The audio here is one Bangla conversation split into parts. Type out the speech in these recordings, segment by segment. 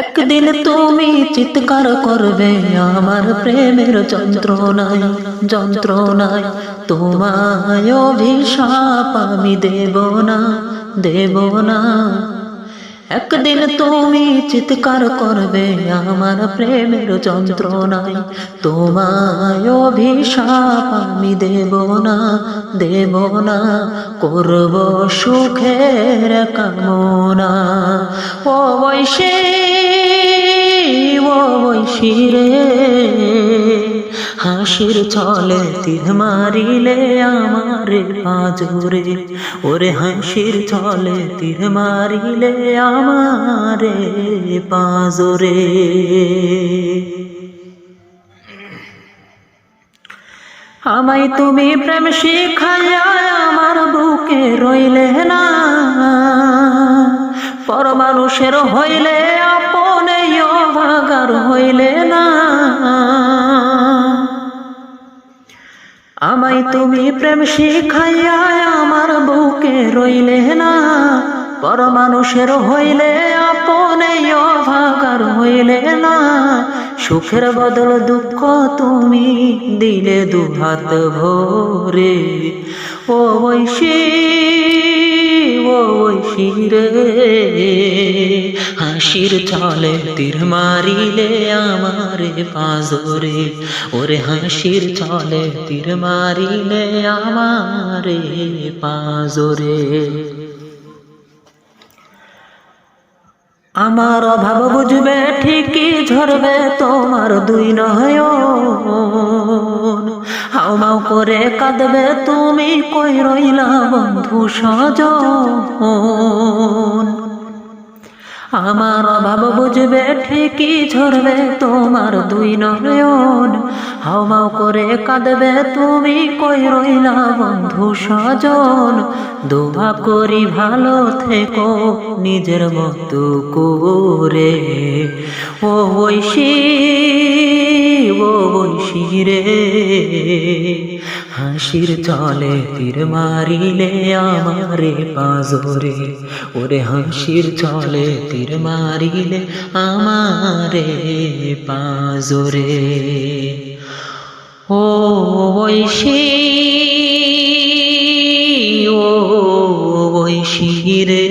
একদিন তুমি চিৎকার করবে আমার প্রেমের যন্ত্রণায় যন্ত্রণায়, তোমায় অভিশাপ আমি দেব না দেব না। একদিন তুমি চিৎকার করবে আমার প্রেমের যন্ত্রণায়, তোমায় অভিশাপ আমি দেব না দেব না। করব সুখের কামনা। ও বৈশী ও বৈশী রে, হাসির ছলে তীর মারিলে আমারে পাঁজরে। ওরে হাসির ছলে তীর মারিলে আমারে পাঁজরে। আমায় তুমি প্রেম শিখাইয়া আমার বুকে রইলে না, পর মানুষের হইলে আপনে অভাগার হইলে না। আমায় তুমি প্রেম শিখাইয়া আমার বুকে রইলে না, পর মানুষের হইলে আপনে অভাগার হইলে না। সুখের বদল দুঃখ তুমি দিলে দুহাত ভরে। ও বৈশী ও বৈশী রে, হাসির ছলে তীর মারিলে আমারে পাঁজরে। ওরে হাসির ছলে তীর মারিলে আমারে পাঁজরে। আমার অভাব বুঝবে ঠিকই ঝরবে তোমার দুই নয়ন, হাউমাউ করে কাঁদবে তুমি কই রইলা বন্ধু সজন। আমার অভাব বুঝবে ঠিকই ঝরবে তোমার দুই নয়ন, হাউমাউ করে কাঁদবে তুমি কই রইলা বন্ধু সজন। দোয়া করি ভালো থেকো নিজের মতো করে। ও বৈশী ও বৈশী রে, হাসির ছলে তীর মারিলে আমারে পাঁজরে। ওরে হাসির ছলে তীর মারিলে আমারে পাঁজরে। ও বৈশী ও বৈশী রে,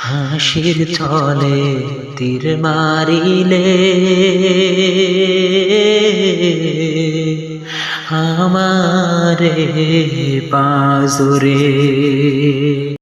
হাসির ছলে তীর মারিলে আমারে পাঁজরে।